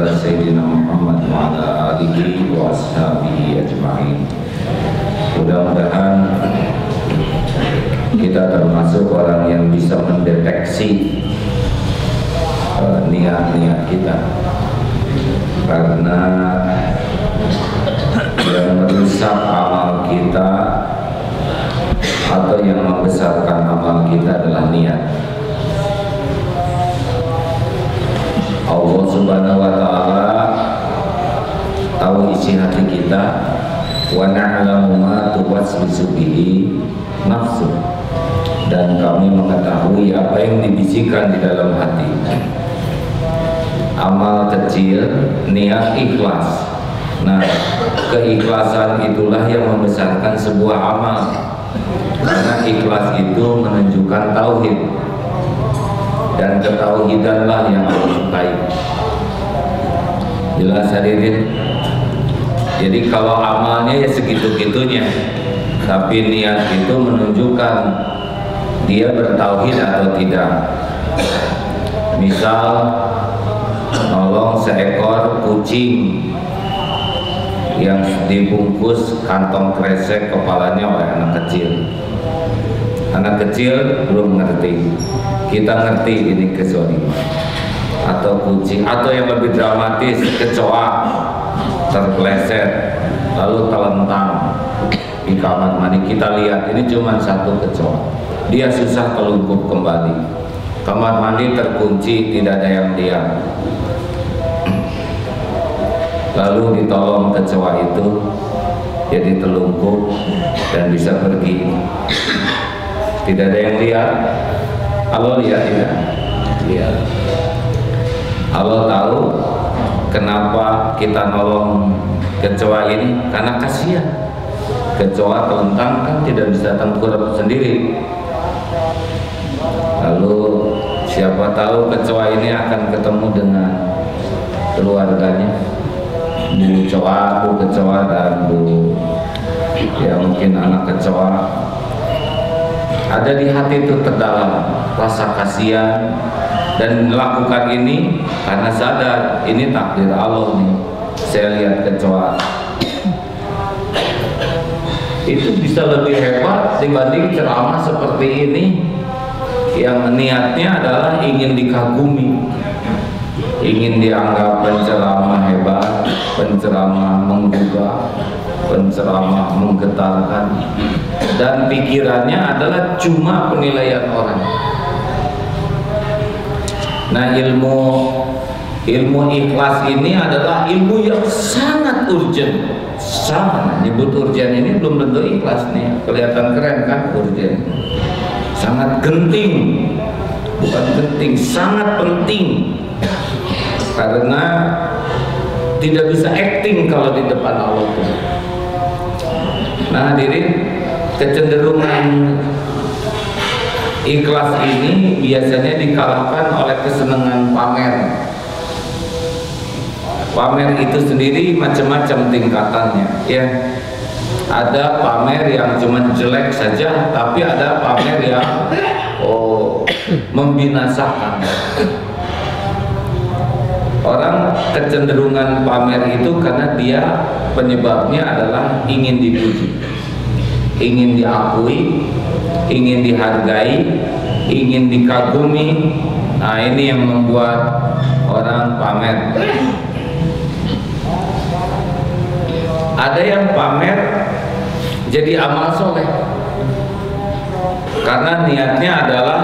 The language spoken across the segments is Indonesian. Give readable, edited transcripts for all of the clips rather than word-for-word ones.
ala Sayyidina Muhammad wa ala alihi wa ashabihi ajma'in. Mudah-mudahan kita termasuk orang yang bisa mendeteksi niat-niat kita, karena yang merusak amal kita atau yang membesarkan amal kita adalah niat. Allah Subhanahu wa ta'ala tahu isi hati kita, wa na'lamu ma tuwaswisu bihi nafsu, dan kami mengetahui apa yang dibisikkan di dalam hati. Amal kecil, niat ikhlas. Nah, keikhlasan itulah yang membesarkan sebuah amal, karena ikhlas itu menunjukkan tauhid, dan ketauhidanlah yang Allah sukai. Jelas hadirin. Jadi kalau amalnya ya segitu-gitunya, tapi niat itu menunjukkan dia bertauhid atau tidak. Misal nolong seekor kucing yang dibungkus kantong kresek kepalanya oleh anak kecil. Anak kecil belum ngerti, kita ngerti ini kezaliman. Atau kucing, atau yang lebih dramatis, kecoa terpleset lalu telentang di kamar mandi. Kita lihat ini cuma satu kecoa, dia susah telungkup kembali, kamar mandi terkunci, tidak ada yang lihat. Lalu ditolong kecoa itu, jadi telungkup dan bisa pergi. Tidak ada yang lihat. Allah lihat tidak? Lihat. Allah tahu kenapa kita nolong kecoa ini, karena kasihan. Kecoa telentang kan tidak bisa tengkurap sendiri. Lalu siapa tahu kecoa ini akan ketemu dengan keluarganya, Bu kecoa, Bu kecoa, dan Bu ya mungkin anak kecoa. Ada di hati itu terdalam rasa kasihan, dan melakukan ini karena sadar ini takdir Allah nih. Saya lihat kecoa itu bisa lebih hebat dibanding ceramah seperti ini yang niatnya adalah ingin dikagumi, ingin dianggap penceramah hebat, penceramah menggugah, penceramah menggetarkan, dan pikirannya adalah cuma penilaian orang. Nah, ilmu ikhlas ini adalah ilmu yang sangat urgent. Sangat nyebut urgent ini belum tentu ikhlas nih. Kelihatan keren kan urgent. Sangat genting. Bukan genting, sangat penting. Karena tidak bisa acting kalau di depan Allah. Nah, hadirin, kecenderungan ikhlas ini biasanya dikalahkan oleh kesenangan pamer. Pamer itu sendiri macam-macam tingkatannya, ya. Ada pamer yang cuma jelek saja, tapi ada pamer yang membinasakan. Orang kecenderungan pamer itu karena dia penyebabnya adalah ingin dipuji, ingin diakui, ingin dihargai, ingin dikagumi. Nah, ini yang membuat orang pamer. Ada yang pamer jadi amal soleh karena niatnya adalah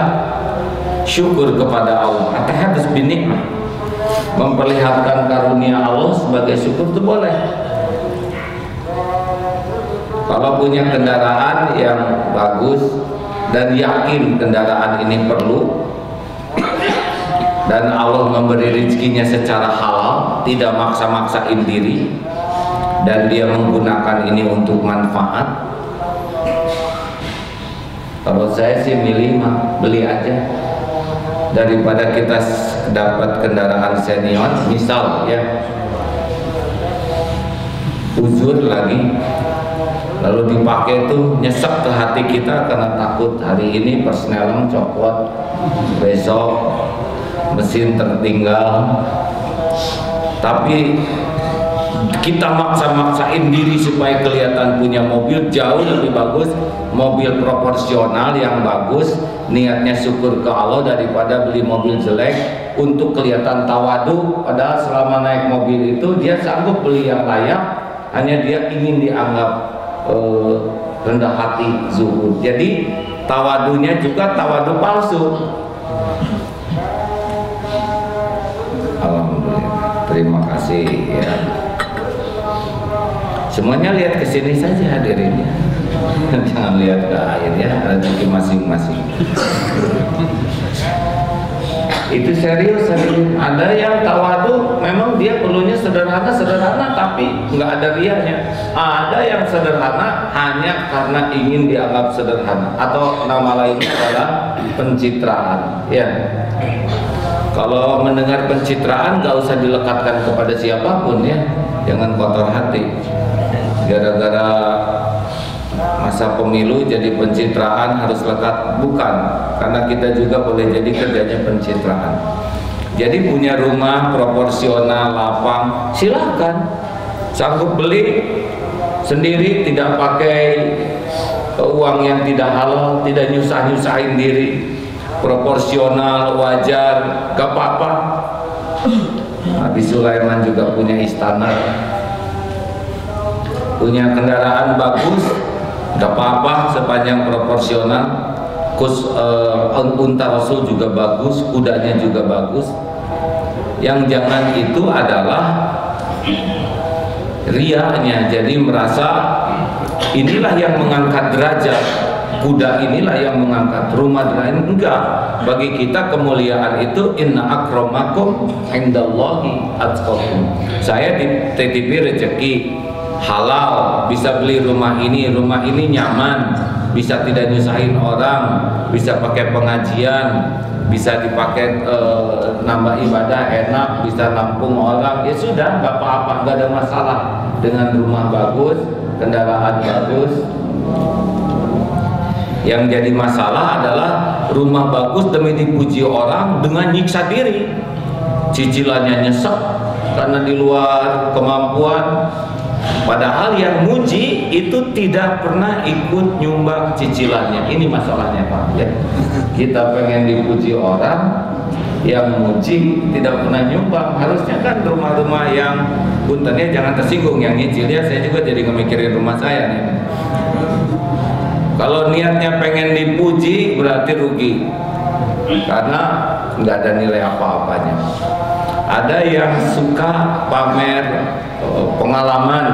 syukur kepada Allah. At-tahadus bin nikmah, memperlihatkan karunia Allah sebagai syukur itu boleh. Kalau punya kendaraan yang bagus dan yakin kendaraan ini perlu, dan Allah memberi rezekinya secara halal, tidak maksa-maksain diri, dan dia menggunakan ini untuk manfaat, kalau saya sih milih beli aja daripada kita dapat kendaraan senior, misal ya uzur lagi, lalu dipakai tuh nyesek ke hati kita karena takut hari ini persneling copot, besok mesin tertinggal, Tapi kita maksa-maksain diri supaya kelihatan punya mobil, jauh lebih bagus mobil proporsional yang bagus, niatnya syukur ke Allah daripada beli mobil jelek untuk kelihatan tawadu. Padahal selama naik mobil itu dia sanggup beli yang layak, hanya dia ingin dianggap rendah hati, zuhud. Jadi tawadunya juga tawadu palsu. Alhamdulillah, terima kasih ya. Semuanya lihat ke sini saja hadirin ya. Jangan lihat ke akhir ya, rezeki masing-masing. Itu serius hadirin. Ada yang tawadu memang dia perlunya sederhana tapi nggak ada riaknya. Ada yang sederhana hanya karena ingin dianggap sederhana, atau nama lainnya adalah pencitraan ya. Kalau mendengar pencitraan gak usah dilekatkan kepada siapapun ya, jangan kotor hati. Gara-gara masa pemilu jadi pencitraan harus lekat, bukan, karena kita juga boleh jadi kerjanya pencitraan. Jadi punya rumah proporsional, lapang, silakan. Sanggup beli sendiri, tidak pakai uang yang tidak halal, tidak nyusah-nyusahin diri, proporsional, wajar, gak apa-apa. Nabi Sulaiman juga punya istana, punya kendaraan bagus, gak apa-apa sepanjang proporsional. Unta Rasul juga bagus, kudanya juga bagus. Yang jangan itu adalah riaknya, jadi merasa inilah yang mengangkat derajat, kuda inilah yang mengangkat, rumah lain enggak. Bagi kita kemuliaan itu inna akramakum indallahi atqakum. Saya dititipi rezeki halal, bisa beli rumah ini nyaman, bisa tidak nyusahin orang, bisa pakai pengajian, bisa dipakai nambah ibadah enak, bisa nampung orang, ya sudah, nggak apa-apa, nggak ada masalah dengan rumah bagus, kendaraan bagus. Yang jadi masalah adalah rumah bagus demi dipuji orang dengan nyiksa diri, cicilannya nyesek karena di luar kemampuan. Padahal yang muji itu tidak pernah ikut nyumbang cicilannya. Ini masalahnya Pak ya. Kita pengen dipuji orang, yang muji tidak pernah nyumbang. Harusnya kan rumah-rumah yang puntennya jangan tersinggung, yang nyicil ya. Saya juga jadi ngemikirin rumah saya nih. Kalau niatnya pengen dipuji berarti rugi, karena nggak ada nilai apa-apanya. Ada yang suka pamer pengalaman.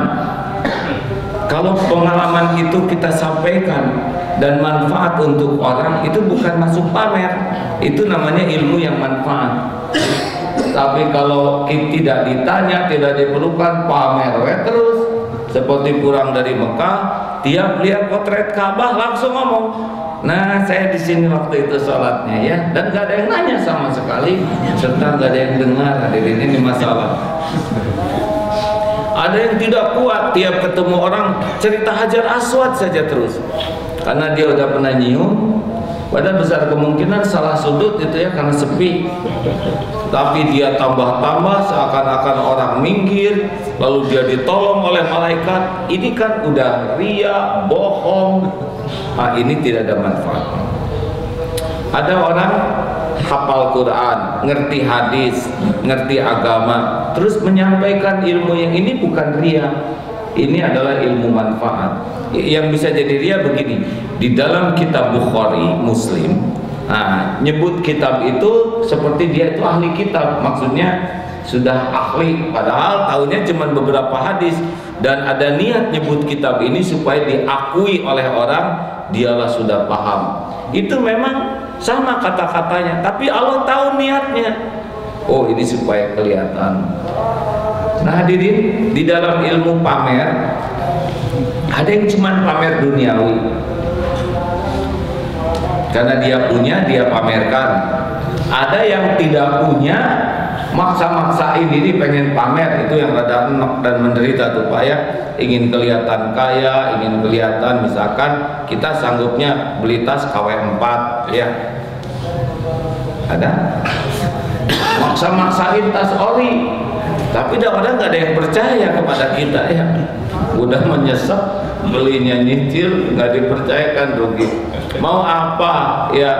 Kalau pengalaman itu kita sampaikan dan manfaat untuk orang, itu bukan masuk pamer, itu namanya ilmu yang manfaat. Tapi kalau tidak ditanya, tidak diperlukan, pamer terus. Seperti pulang dari Mekah, tiap lihat potret Ka'bah langsung ngomong, nah saya di sini waktu itu sholatnya ya, dan gak ada yang nanya sama sekali, serta gak ada yang dengar. Hadirin, ini masalah. Ada yang tidak kuat, tiap ketemu orang cerita Hajar Aswad saja terus, karena dia udah pernah nyium. Padahal besar kemungkinan salah sudut itu ya, karena sepi. Tapi dia tambah-tambah seakan-akan orang minggir, lalu dia ditolong oleh malaikat. Ini kan udah ria, bohong. Nah, ini tidak ada manfaat. Ada orang hafal Quran, ngerti hadis, ngerti agama, terus menyampaikan ilmu yang ini bukan ria. Ini adalah ilmu manfaat. Yang bisa jadi ria begini, di dalam kitab Bukhari, Muslim, nah, nyebut kitab itu seperti dia itu ahli kitab, maksudnya sudah ahli, padahal tahunya cuma beberapa hadis, dan ada niat nyebut kitab ini supaya diakui oleh orang, dialah sudah paham. Itu memang sama kata-katanya, tapi Allah tahu niatnya. Oh, ini supaya kelihatan. Nah hadirin, di dalam ilmu pamer ada yang cuma pamer duniawi, karena dia punya, dia pamerkan. Ada yang tidak punya, maksa-maksain diri pengen pamer. Itu yang rada enak dan menderita tuh Pak ya. Ingin kelihatan kaya, ingin kelihatan, misalkan kita sanggupnya beli tas KW4 ya, ada maksa-maksain tas ori. Tapi orang nggak ada yang percaya kepada kita ya. Udah menyesat, belinya nyicil, nggak dipercayakan, rugi. Mau apa ya,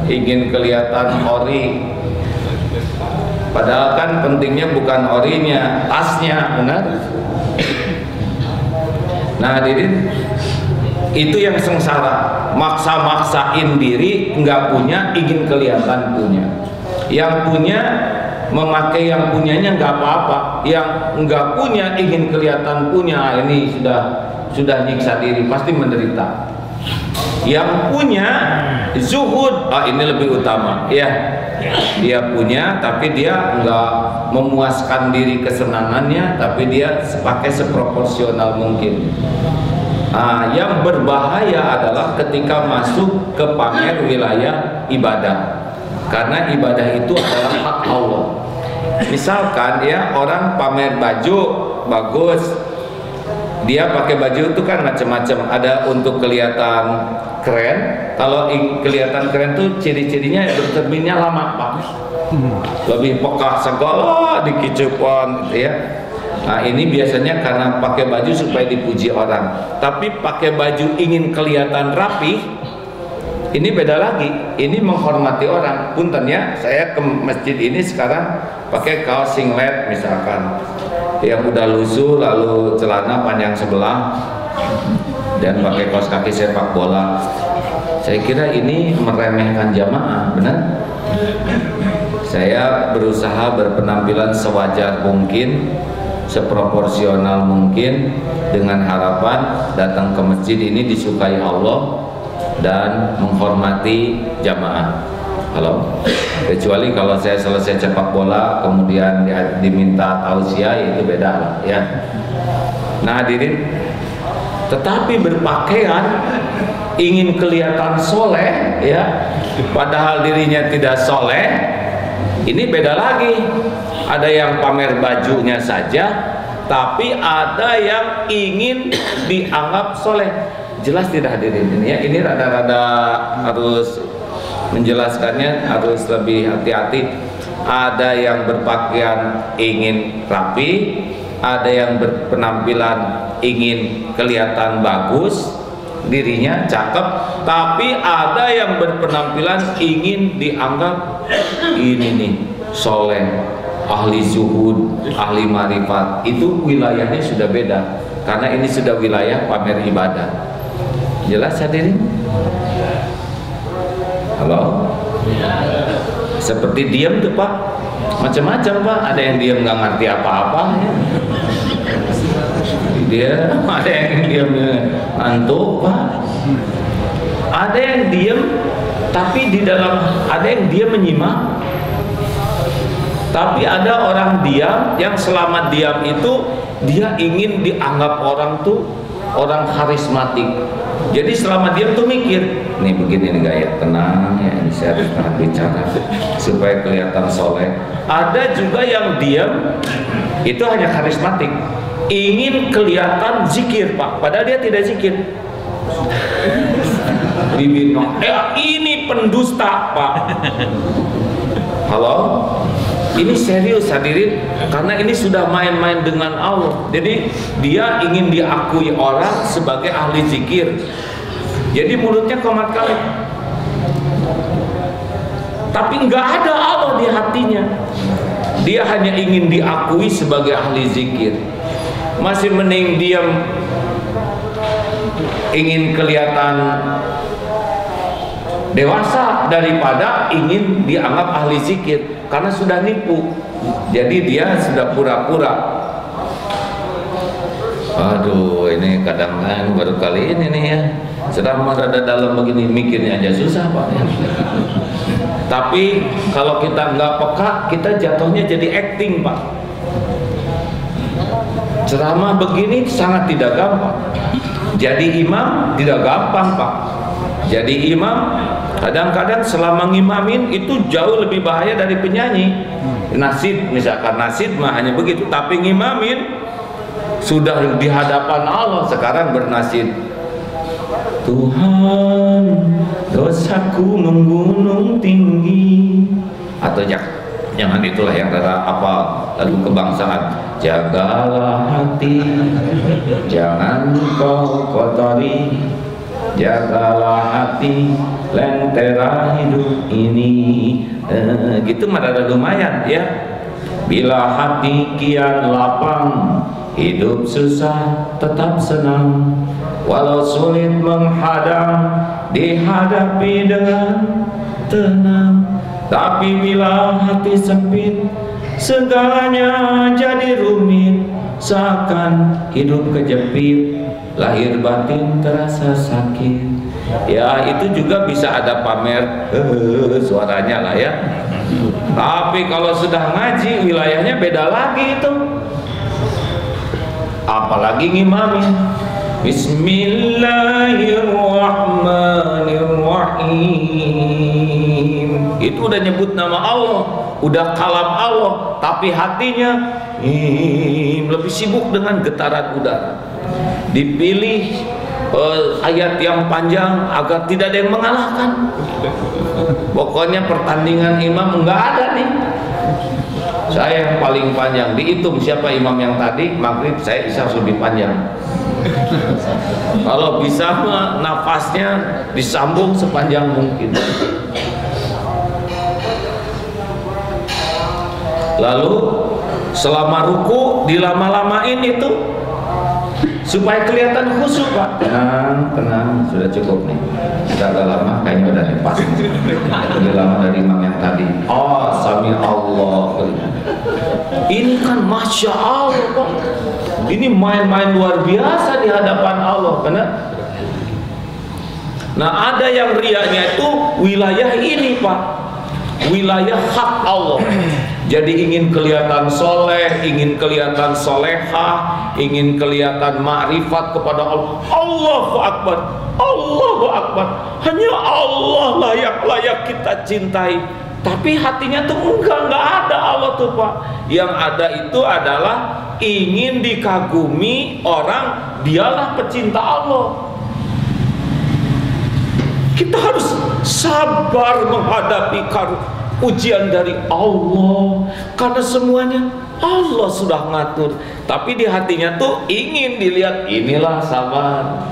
ingin kelihatan ori, padahal kan pentingnya bukan orinya, tasnya, benar? Nah, hadirin, itu yang sengsara, maksa-maksain diri, nggak punya, ingin kelihatan punya. Yang punya memakai yang punyanya nggak apa-apa, yang nggak punya ingin kelihatan punya, ini sudah nyiksa diri, pasti menderita. Yang punya zuhud, ini lebih utama ya, dia punya tapi dia nggak memuaskan diri kesenangannya, tapi dia pakai seproporsional mungkin. Yang berbahaya adalah ketika masuk ke pamer wilayah ibadah, karena ibadah itu adalah hak Allah. Misalkan ya, orang pamer baju bagus, dia pakai baju itu kan macam-macam, ada untuk kelihatan keren. Kalau kelihatan keren tuh ciri-cirinya bercerminnya lama Pak, lebih peka segala dikicupon gitu ya. Nah, ini biasanya karena pakai baju supaya dipuji orang. Tapi pakai baju ingin kelihatan rapi, ini beda lagi. Ini menghormati orang. Punten ya, saya ke masjid ini sekarang pakai kaos singlet misalkan, yang udah lusuh, lalu celana panjang sebelah, dan pakai kaos kaki sepak bola. Saya kira ini meremehkan jamaah, benar? Saya berusaha berpenampilan sewajar mungkin, seproporsional mungkin, dengan harapan datang ke masjid ini disukai Allah dan menghormati jamaah. Halo, kecuali kalau saya selesai sepak bola kemudian diminta tausiah, itu beda lah ya. Nah, hadirin, tetapi berpakaian ingin kelihatan soleh ya, padahal dirinya tidak soleh, ini beda lagi. Ada yang pamer bajunya saja, tapi ada yang ingin dianggap soleh. Jelas tidak hadirin ini ya? Ini rada-rada harus menjelaskannya, harus lebih hati-hati. Ada yang berpakaian ingin rapi, ada yang berpenampilan ingin kelihatan bagus, dirinya cakep, tapi ada yang berpenampilan ingin dianggap ini nih soleh, ahli zuhud, ahli marifat. Itu wilayahnya sudah beda, karena ini sudah wilayah pamer ibadah. Jelas hadirin? Halo? Seperti diam tuh Pak, macam-macam Pak. Ada yang diam nggak ngerti apa-apa ya. Dia ada yang diam ngantuk Pak. Ada yang diam tapi di dalam, ada yang diam menyimak. Tapi ada orang diam yang selama diam itu dia ingin dianggap orang tuh orang karismatik. Jadi selama diam tuh mikir, nih begini nih gaya, tenang ya, ini saya harus tahan bicara supaya kelihatan soleh. Ada juga yang diam itu hanya karismatik, ingin kelihatan zikir Pak, padahal dia tidak zikir. Bibirnya, ini pendusta Pak. Halo? Ini serius hadirin, karena ini sudah main-main dengan Allah. Jadi dia ingin diakui orang sebagai ahli zikir. Jadi mulutnya komat kali, tapi nggak ada Allah di hatinya. Dia hanya ingin diakui sebagai ahli zikir. Masih mending diam ingin kelihatan dewasa daripada ingin dianggap ahli zikir, karena sudah nipu. Jadi dia sudah pura-pura. Aduh, ini kadang-kadang baru kali ini nih ya, sedang rada dalam begini, mikirnya aja susah Pak ya. Tapi kalau kita nggak peka, kita jatuhnya jadi acting Pak. Ceramah begini sangat tidak gampang. Jadi imam tidak gampang Pak. Jadi imam kadang-kadang selama ngimamin itu jauh lebih bahaya dari penyanyi. Nasid misalkan, nasid mah hanya begitu, tapi ngimamin sudah di hadapan Allah. Sekarang bernasid, Tuhan dosaku menggunung tinggi, atau jak Jangan itulah yang rada apa lagu kebangsaan. Jagalah hati, jangan kau kotori. Jagalah hati, lentera hidup ini. Gitu mah rada lumayan ya. Bila hati kian lapang, hidup susah tetap senang. Walau sulit menghadang, dihadapi dengan tenang. Tapi bila hati sempit, segalanya jadi rumit. Seakan hidup kejepit, lahir batin terasa sakit. Ya itu juga bisa ada pamer suaranya lah ya. Tapi kalau sudah ngaji, wilayahnya beda lagi itu. Apalagi ngimamin. Bismillahirrahmanirrahim. Itu udah nyebut nama Allah, udah kalam Allah, tapi hatinya lebih sibuk dengan getaran udara. Dipilih ayat yang panjang agar tidak ada yang mengalahkan. Pokoknya pertandingan imam enggak ada nih. Saya yang paling panjang, dihitung siapa imam yang tadi maghrib, saya isya lebih panjang. Kalau bisa nafasnya disambung sepanjang mungkin. Lalu selama ruku dilama-lamain itu supaya kelihatan khusyuk, Pak. Tenang, sudah cukup nih. Sudah agak lama, kayaknya udah pas. Lebih lama dari imam yang tadi. Oh, sami Allah. Ini kan masya Allah, Pak. Ini main-main luar biasa di hadapan Allah, benar? Nah, ada yang riaknya itu wilayah ini, Pak. Wilayah hak Allah. Jadi ingin kelihatan soleh, ingin kelihatan solehah, ingin kelihatan ma'rifat kepada Allah. Allahu Akbar, Allahu Akbar. Hanya Allah layak kita cintai. Tapi hatinya tuh enggak ada Allah tuh, Pak. Yang ada itu adalah ingin dikagumi orang, dialah pecinta Allah. Kita harus sabar menghadapi ujian dari Allah, karena semuanya Allah sudah ngatur. Tapi di hatinya tuh ingin dilihat, inilah sabar.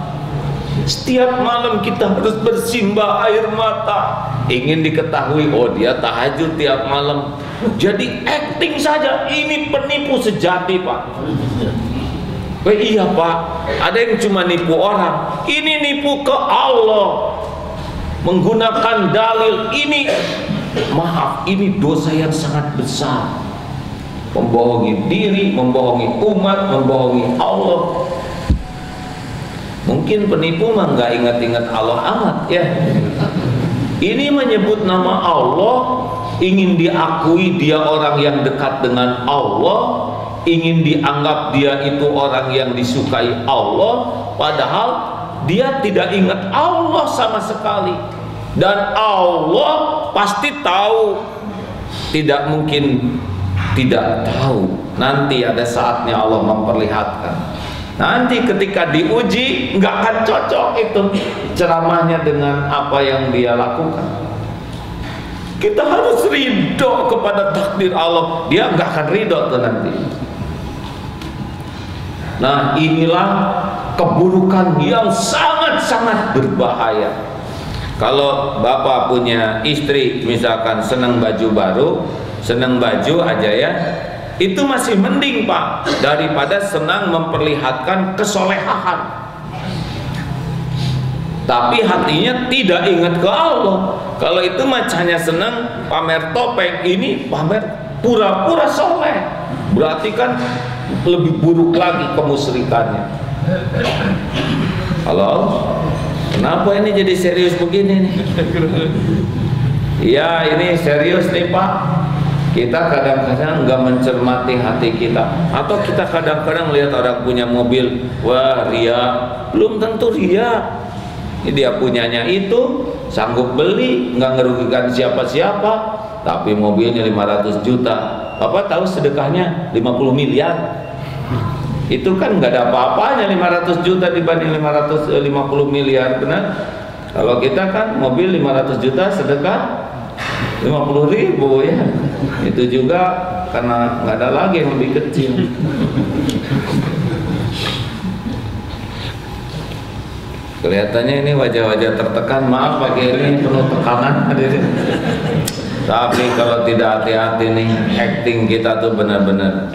Setiap malam kita harus bersimbah air mata, ingin diketahui, oh dia tahajud tiap malam. Jadi acting saja, ini penipu sejati, Pak. Iya, Pak, ada yang cuma nipu orang, ini nipu ke Allah. Menggunakan dalil ini, maaf, ini dosa yang sangat besar. Membohongi diri, membohongi umat, membohongi Allah. Mungkin penipu mah nggak ingat-ingat Allah amat ya. Ini menyebut nama Allah, ingin diakui dia orang yang dekat dengan Allah, ingin dianggap dia itu orang yang disukai Allah, padahal dia tidak ingat Allah sama sekali. Dan Allah pasti tahu, tidak mungkin tidak tahu. Nanti ada saatnya Allah memperlihatkan. Nanti ketika diuji nggak akan cocok itu ceramahnya dengan apa yang dia lakukan. Kita harus ridho kepada takdir Allah, dia nggak akan ridho tuh nanti. Nah, inilah keburukan yang sangat-sangat berbahaya. Kalau bapak punya istri misalkan senang baju baru, senang baju aja ya, itu masih mending, Pak, daripada senang memperlihatkan kesolehan. Tapi hatinya tidak ingat ke Allah. Kalau itu macamnya senang pamer topeng, ini pamer pura-pura soleh, berarti kan lebih buruk lagi kemusyrikannya. Halo, kenapa ini jadi serius begini nih? Ya, ini serius nih, Pak. Kita kadang-kadang nggak mencermati hati kita, atau kita kadang-kadang lihat orang punya mobil, wah ria, belum tentu ria. Ini dia punyanya itu, sanggup beli, nggak ngerugikan siapa-siapa, tapi mobilnya 500 juta. Bapak tahu sedekahnya 50 miliar. Itu kan nggak ada apa-apanya 500 juta dibanding 550 miliar, benar? Kalau kita kan mobil 500 juta sedekah 50.000 ya. Itu juga karena nggak ada lagi yang lebih kecil. Kelihatannya ini wajah-wajah tertekan. Maaf pagi ini penuh tekanan. Tapi kalau tidak hati-hati nih, acting kita tuh benar-benar.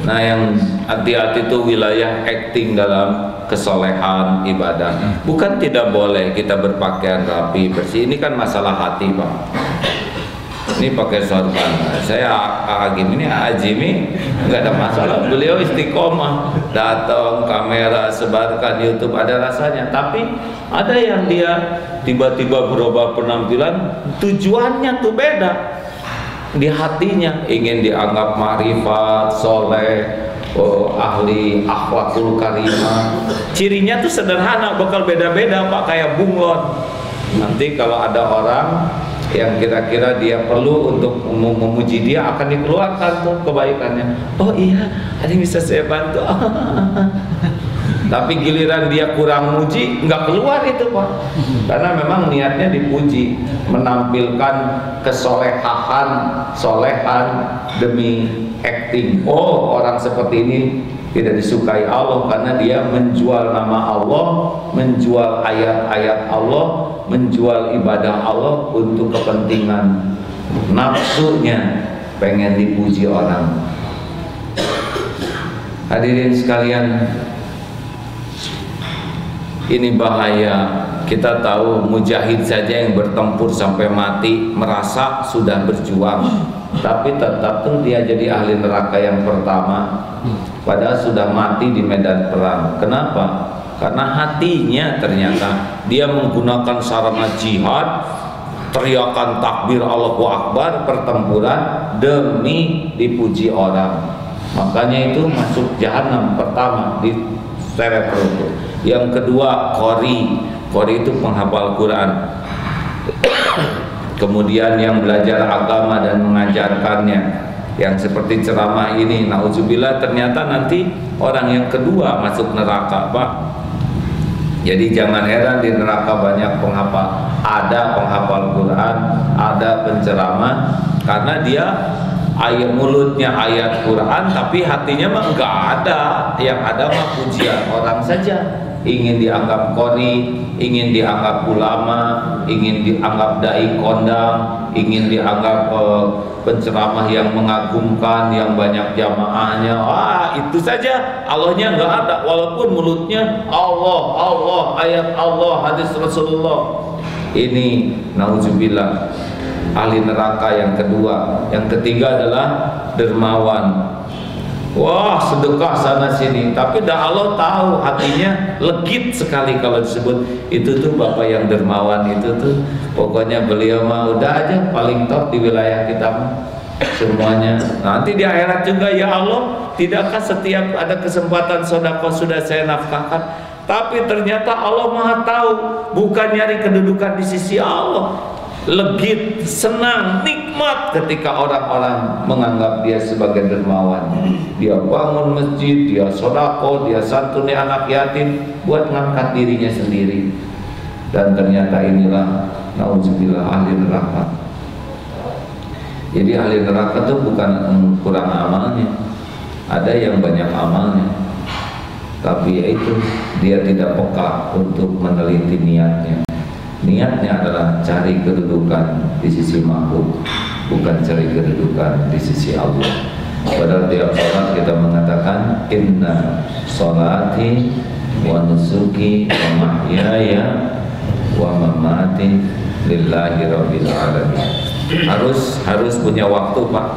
Nah, yang hati-hati tuh wilayah acting dalam kesolehan ibadah. Bukan tidak boleh kita berpakaian rapi bersih. Ini kan masalah hati, Pak. Ini pakai sorban. Saya Agim ini Ajimi nggak ada masalah. Beliau istiqomah, datang kamera sebarkan YouTube ada rasanya. Tapi ada yang dia tiba-tiba berubah penampilan, tujuannya tuh beda. Di hatinya ingin dianggap ma'rifat, soleh, ahli akhlakul karimah. Cirinya tuh sederhana, bakal beda-beda Pak, kayak bunglon. Nanti kalau ada orang yang kira-kira dia perlu untuk memuji dia, akan dikeluarkan tuh kebaikannya. Oh iya, ada yang bisa saya bantu. Tapi giliran dia kurang muji, nggak keluar itu Pak. Karena memang niatnya dipuji, menampilkan kesolehan, solehan demi acting. Oh, orang seperti ini tidak disukai Allah karena dia menjual nama Allah, menjual ayat-ayat Allah, menjual ibadah Allah untuk kepentingan nafsunya, pengen dipuji orang. Hadirin sekalian, ini bahaya. Kita tahu mujahid saja yang bertempur sampai mati merasa sudah berjuang, tapi tetap tuh dia jadi ahli neraka yang pertama, padahal sudah mati di medan perang. Kenapa? Karena hatinya ternyata dia menggunakan sarana jihad, teriakan takbir Allahu Akbar, pertempuran demi dipuji orang. Makanya itu masuk jahanam pertama, di seret perut. Yang kedua qori itu penghafal Quran. Kemudian yang belajar agama dan mengajarkannya, yang seperti ceramah ini, nauzubillah, ternyata nanti orang yang kedua masuk neraka Pak. Jadi jangan heran di neraka banyak penghafal, ada penghafal Quran, ada penceramah, karena dia ayat mulutnya ayat Quran, tapi hatinya mah enggak ada, yang ada mah pujian orang saja. Ingin dianggap qori, ingin dianggap ulama, ingin dianggap dai kondang, ingin dianggap penceramah yang mengagumkan, yang banyak jamaahnya. Itu saja, Allahnya enggak ada, walaupun mulutnya Allah, Allah, ayat Allah, hadis Rasulullah. Ini nauzubillah, ahli neraka yang kedua. Yang ketiga adalah dermawan. Wah, sedekah sana sini, tapi dah Allah tahu hatinya legit sekali kalau disebut itu tuh bapak yang dermawan itu tuh. Pokoknya beliau mah udah aja paling top di wilayah kita mah semuanya. Nanti di akhirat juga, ya Allah, tidakkah setiap ada kesempatan sedekah sudah saya nafkahkan? Tapi ternyata Allah Maha tahu, bukan nyari kedudukan di sisi Allah. Legit, senang, nikmat ketika orang-orang menganggap dia sebagai dermawan. Dia bangun masjid, dia sodako, dia santuni anak yatim buat ngangkat dirinya sendiri. Dan ternyata inilah nauzubillah ahli neraka. Jadi ahli neraka itu bukan kurang amalnya, ada yang banyak amalnya, tapi yaitu dia tidak peka untuk meneliti niatnya. Niatnya adalah cari kedudukan di sisi makhluk, bukan cari kedudukan di sisi Allah. Padahal tiap sholat kita mengatakan inna sholati wa nusuki wa mahyaya wa mamati lillahi rabbil alamin. Harus punya waktu Pak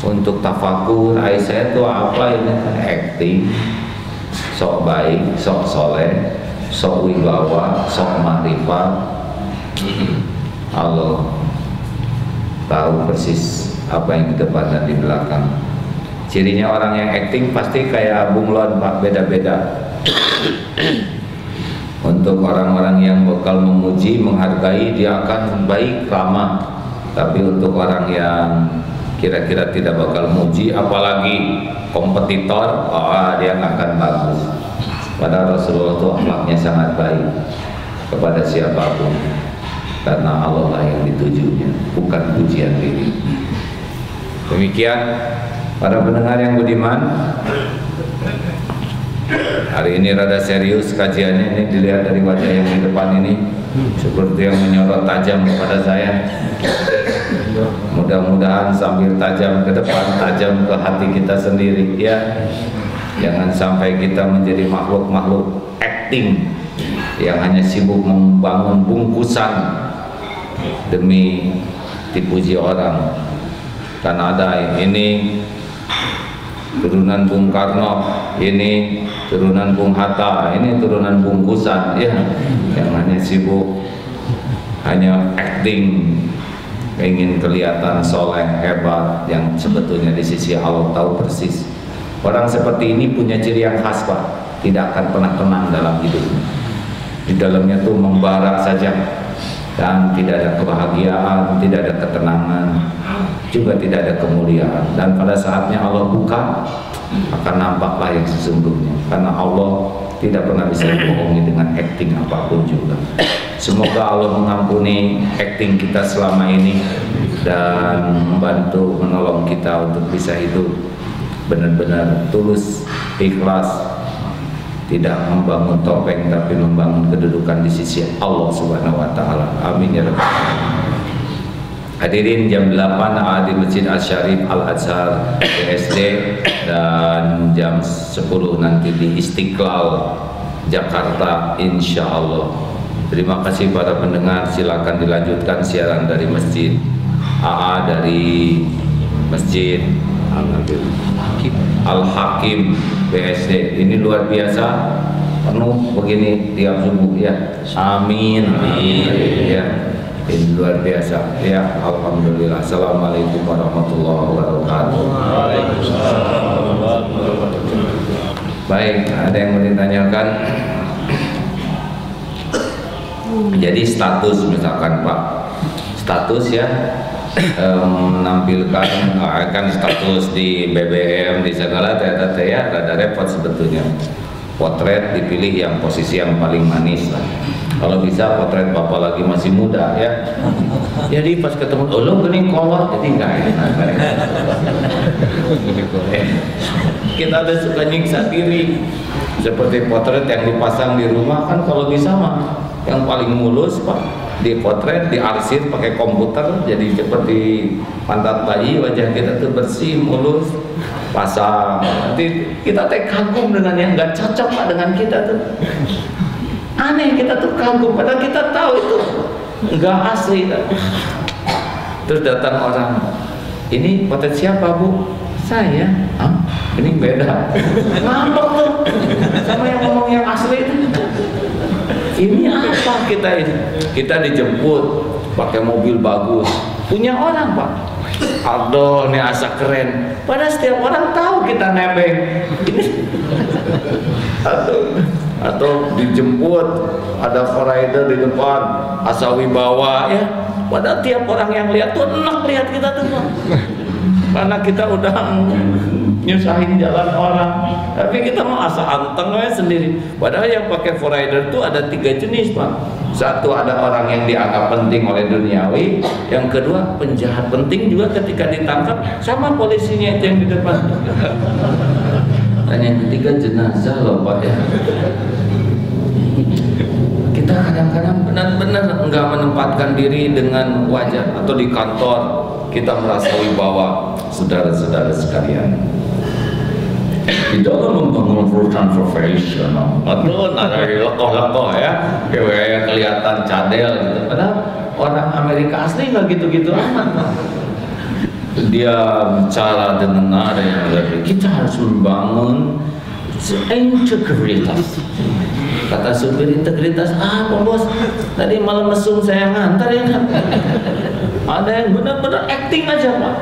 untuk tafakur. Saya itu apa ini, acting, sok baik, sok soleh, sok wibawa, sok makrifat. Allah tahu persis apa yang di depan dan di belakang. Cirinya orang yang acting pasti kayak bunglon Pak, beda-beda. Untuk orang-orang yang bakal memuji, menghargai, dia akan baik, ramah. Tapi untuk orang yang kira-kira tidak bakal muji, apalagi kompetitor, dia nggak akan bagus. Padahal Rasulullah itu akhlaknya sangat baik kepada siapapun. karena Allah lah yang ditujunya, bukan pujian diri. Demikian para pendengar yang budiman, hari ini rada serius kajiannya. Ini dilihat dari wajah yang di depan ini seperti yang menyorot tajam kepada saya. Mudah-mudahan sambil tajam ke depan, tajam ke hati kita sendiri ya. Jangan sampai kita menjadi makhluk-makhluk acting yang hanya sibuk membangun bungkusan demi dipuji orang. Karena ada ini turunan Bung Karno, ini turunan Bung Hatta, ini turunan bungkusan ya, yang hanya sibuk hanya acting, ingin kelihatan soleh, hebat, yang sebetulnya di sisi Allah tahu persis. Orang seperti ini punya ciri yang khas Pak, tidak akan pernah tenang dalam hidupnya. Di dalamnya tuh membara saja, dan tidak ada kebahagiaan, tidak ada ketenangan, juga tidak ada kemuliaan. Dan pada saatnya Allah buka, akan nampaklah yang sesungguhnya. Karena Allah tidak pernah bisa dibohongi dengan acting apapun juga. Semoga Allah mengampuni acting kita selama ini dan membantu menolong kita untuk bisa hidup benar-benar tulus, ikhlas, tidak membangun topeng tapi membangun kedudukan di sisi Allah Subhanahu wa taala. Amin ya rabbal alamin. Hadirin, jam 8 di Masjid Asy-Syarif Al-Azhar BSD, dan jam 10 nanti di Istiqlal Jakarta insya Allah. Terima kasih para pendengar, silakan dilanjutkan siaran dari Masjid AA, dari Masjid Al-Hakim BSD. Ini luar biasa, penuh begini tiap subuh ya. Amin, amin ya. Ini luar biasa ya. Alhamdulillah. Assalamualaikum warahmatullahi wabarakatuh. Baik, ada yang mau ditanyakan? Jadi status misalkan Pak, status ya, menampilkan kan status di BBM di segala ternyata ya rada repot sebetulnya. Potret dipilih yang posisi yang paling manis lah. Kalau bisa potret bapak lagi masih muda ya. Jadi pas ketemu, oh lo gini kolot, jadi enggak enak. Kita ada suka nyiksa diri. Seperti potret yang dipasang di rumah kan kalau bisa mah yang paling mulus Pak, di potret, diarsir pakai komputer, jadi seperti pantat bayi, wajah kita tuh bersih, mulus, pasang. Nanti kita teh kagum dengan yang nggak cocok Pak dengan kita tuh. Aneh, kita tuh kagum, padahal kita tahu itu nggak asli. Terus datang orang, ini potret siapa Bu? Saya. Hah? Ini beda. Ngambek tuh sama yang ngomong yang asli itu. Ini apa kita ini? Kita dijemput pakai mobil bagus, punya orang Pak. Aduh, ini asa keren. Padahal setiap orang tahu kita nebeng. Ini atau dijemput ada rider di depan, asa wibawa ya. Padahal tiap orang yang lihat tuh enak lihat kita tuh Pak. Karena kita udah nyusahin jalan orang, tapi kita mau asa anteng aja sendiri. Padahal yang pakai rider itu ada 3 jenis Pak. Satu, ada orang yang dianggap penting oleh duniawi. Yang kedua, penjahat penting juga ketika ditangkap sama polisinya itu yang di depan. Dan yang ketiga, jenazah loh Pak ya. Kita kadang-kadang benar-benar enggak menempatkan diri dengan wajar. Atau di kantor kita merasa wibawa. Saudara-saudara sekalian, di dalam membangun perusahaan profesional, aduh, ada lekoh-lekoh ya, kayak kelihatan cadel gitu. Padahal orang Amerika asli nggak gitu-gitu amat. Dia bicara dengan nada yang lebih. Kita harus membangun integritas. Kata supir, integritas apa bos? Tadi malam mesum saya ngantar ya kan? Ada yang benar-benar acting aja Pak.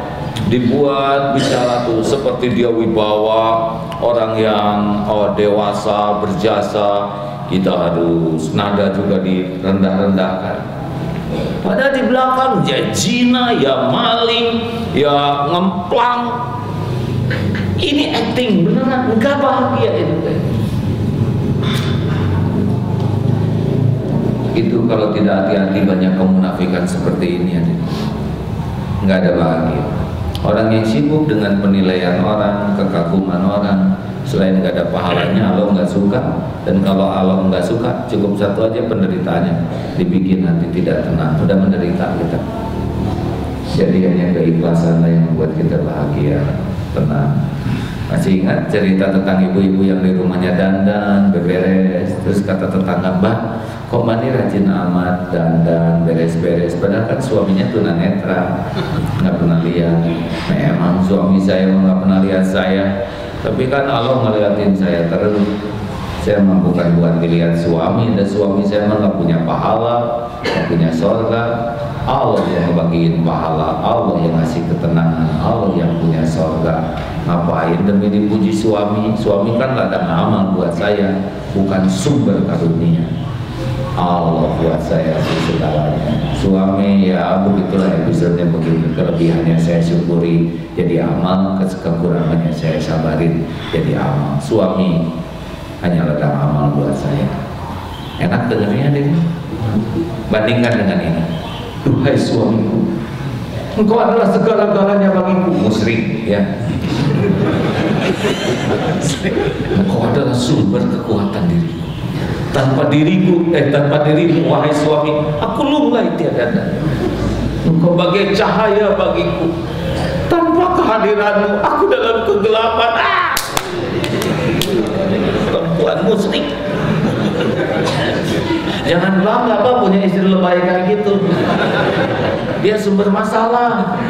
Dibuat bicara tuh seperti dia wibawa, orang yang dewasa, berjasa. Kita harus nada juga direndah-rendahkan. Padahal di belakang ya zina, ya maling, ya ngemplang. Ini acting beneran, enggak bahagia itu. Itu kalau tidak hati-hati banyak kemunafikan seperti ini, adik. Nggak ada bahagia. Orang yang sibuk dengan penilaian orang, kekaguman orang, selain nggak ada pahalanya, Allah nggak suka. Dan kalau Allah nggak suka, cukup satu aja penderitaannya, dibikin nanti tidak tenang, udah menderita kita. Jadi hanya keikhlasanlah yang membuat kita bahagia, tenang. Masih ingat cerita tentang ibu-ibu yang di rumahnya dandan, beberes, terus kata tetangga, "Mbak, kok Mbak ini rajin amat dandan, beres-beres, padahal kan suaminya tunanetra, nggak pernah lihat." Memang suami saya nggak pernah lihat saya, tapi kan Allah ngeliatin saya terus. Saya mah bukan buat dilihat suami, dan suami saya mah nggak punya pahala, nggak punya surga. Allah yang ngebagiin pahala, Allah yang ngasih ketenangan, Allah yang punya surga. Ngapain demi dipuji suami? Suami kan ladang amal buat saya, bukan sumber karunia. Allah buat saya segalanya. Suami ya begitulah episodenya, begitu. Kelebihannya saya syukuri jadi amal, kekurangannya saya sabarin jadi amal. Suami hanya ladang amal buat saya. Enak dengarnya deh. Bandingkan dengan ini. Duhai suamiku, engkau adalah segala-galanya bagiku. Musyrik ya. Engkau adalah sumber kekuatan diriku. Tanpa dirimu wahai suami, aku lunglai tiada daya. Engkau bagai cahaya bagiku. Tanpa kehadiranmu, aku dalam kegelapan. Perempuan musyrik. Jangan bangga Pak punya istri lebay kayak gitu. Dia sumber masalah.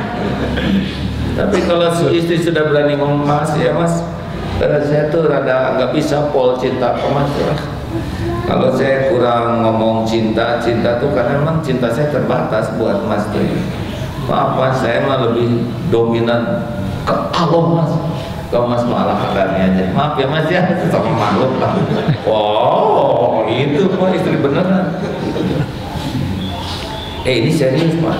Tapi kalau istri sudah berani ngomong, "Mas ya Mas, saya tuh rada nggak bisa pol cinta ke Mas." Kalau saya kurang ngomong cinta tuh karena memang cinta saya terbatas buat Mas tuh. Maaf Mas, saya mah lebih dominan ke Allah Mas. Kalau Mas malah kadarnya aja. Maaf ya Mas ya, sama makhluk lah. Wow, itu Pak istri beneran. Ini serius Pak.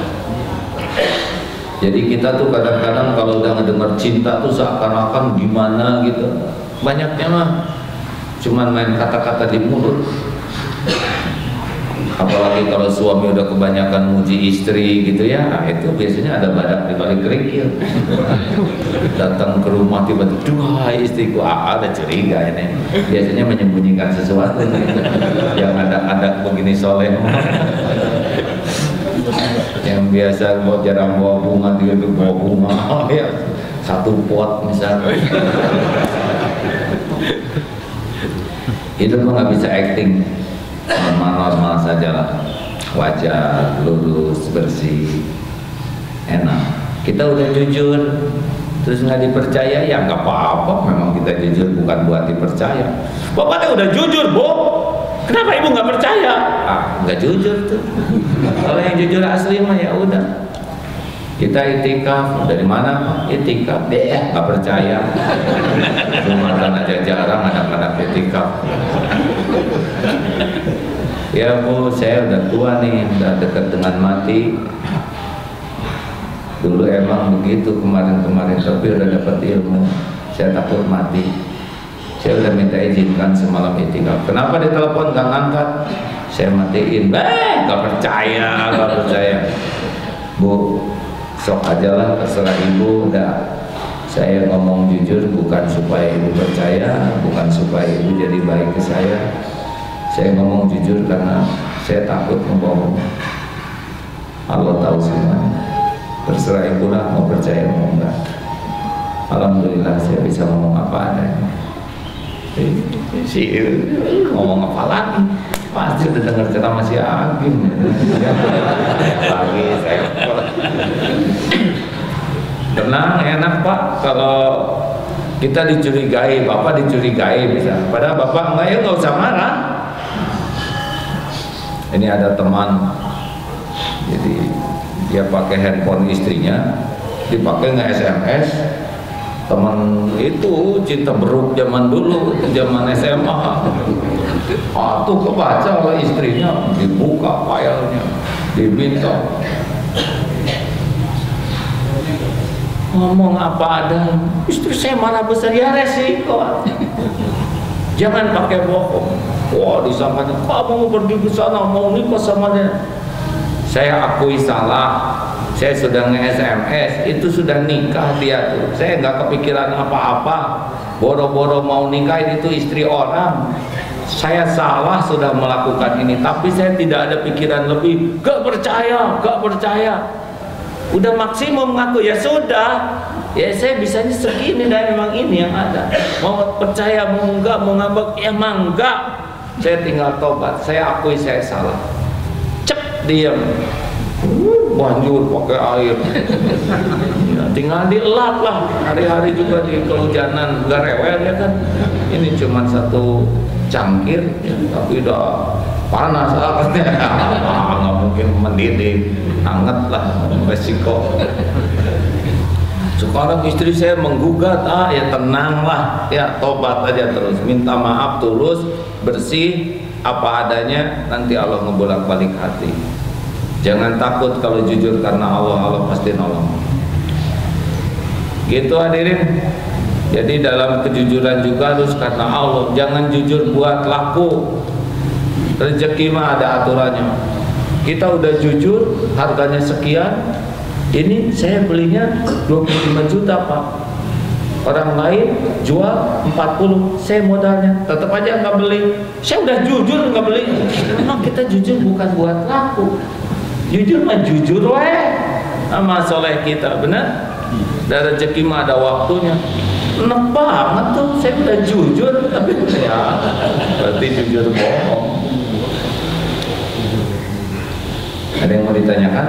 Jadi kita tuh kadang-kadang kalau udah ngedengar cinta tuh seakan-akan gimana gitu. Banyaknya mah cuman main kata-kata di mulut. Apalagi kalau suami udah kebanyakan muji istri gitu ya, itu biasanya ada badak di balik kerikil. Datang ke rumah tiba-tiba, "Duhai istriku," ada curiga ini. Biasanya menyembunyikan sesuatu gitu. Yang ada begini soleh. Yang biasa buat jarang bawa bunga, dia tuh bawa bunga, ya satu pot misalnya. Itu mah nggak bisa acting. Normal-normal saja lah, wajah lurus, bersih, enak. Kita udah jujur, terus nggak dipercaya, ya nggak apa-apa. Memang kita jujur bukan buat dipercaya. Bapaknya udah jujur, Bu. Kenapa ibu nggak percaya? Nggak jujur tuh. Kalau yang jujur asli mah ya udah. Kita itikaf, dari mana? Itikaf, nggak percaya. Ramadan aja jarang anak-anak itikaf. Ya Bu, saya udah tua nih, udah dekat dengan mati. Dulu emang begitu kemarin-kemarin, tapi udah dapat ilmu. Saya takut mati. Saya udah minta izinkan semalam itikaf. Kenapa ditelepon nggak ngangkat? Saya matiin. Nggak percaya. Bu, sok aja lah, terserah ibu. Udah, saya ngomong jujur bukan supaya ibu percaya, bukan supaya ibu jadi baik ke saya. Saya ngomong jujur karena saya takut membohong. Allah tahu semuanya. Terserah ibu lah mau percaya mau enggak. Alhamdulillah saya bisa ngomong apa adanya. Ngomong apa lagi? Pasti udah dengar ceramah si Agim. Lagi saya tenang, enak Pak. Kalau kita dicurigai, Bapak dicurigai bisa. Padahal Bapak enggak, ya nggak usah marah. Ini ada teman, jadi dia pakai handphone istrinya, dipakai nge-SMS. Teman itu cinta beruk zaman dulu, zaman SMA. Tuh kebaca oleh istrinya, dibuka filenya, diminta. Ngomong apa ada, istri saya marah besar, ya resiko. Jangan pakai bohong. Wah, disangkanya kamu mau pergi ke sana, mau nikah sama dia. Saya akui salah. Saya sudah nge-SMS, itu sudah nikah dia tuh. Saya nggak kepikiran apa-apa. Boro-boro mau nikah itu istri orang. Saya salah sudah melakukan ini, tapi saya tidak ada pikiran lebih. Gak percaya, gak percaya. Udah maksimum ngaku, ya sudah. Ya saya bisanya segini dan memang ini yang ada. Mau percaya, mau enggak, mau ngambek, ya emang enggak. Saya tinggal tobat, saya akui saya salah. Cep, diam. Banjur pakai air. Ya, tinggal dielap lah. Hari-hari juga di kehujanan, gak rewel ya kan. Ini cuma satu cangkir, ya, tapi udah panas katanya. Nggak mungkin mendidih, hangat lah, resiko. Sekarang istri saya menggugat, ya tenanglah, ya tobat aja terus, minta maaf tulus, bersih apa adanya, nanti Allah ngebolak-balik hati. Jangan takut kalau jujur, karena Allah pasti nolong. Gitu hadirin. Jadi dalam kejujuran juga harus karena Allah. Jangan jujur buat laku. Rezeki mah ada aturannya. Kita udah jujur, harganya sekian. Ini saya belinya 25 juta Pak. Orang lain jual 40, saya modalnya tetap aja nggak beli. Saya udah jujur nggak beli. Memang kita jujur bukan buat laku. Jujur mah jujur weh sama soleh kita, benar? Dan rezeki mah ada waktunya. Enak banget tuh, saya udah jujur, tapi ya berarti jujur bohong. Ada yang mau ditanyakan?